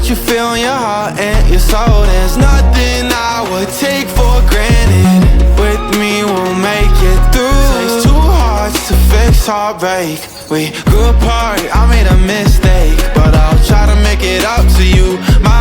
what you feel in your heart and your soul. There's nothing I would take for granted. With me we'll make it through. Takes two hearts to fix heartbreak. We grew apart, I made a mistake, but I'll try to make it up to you. My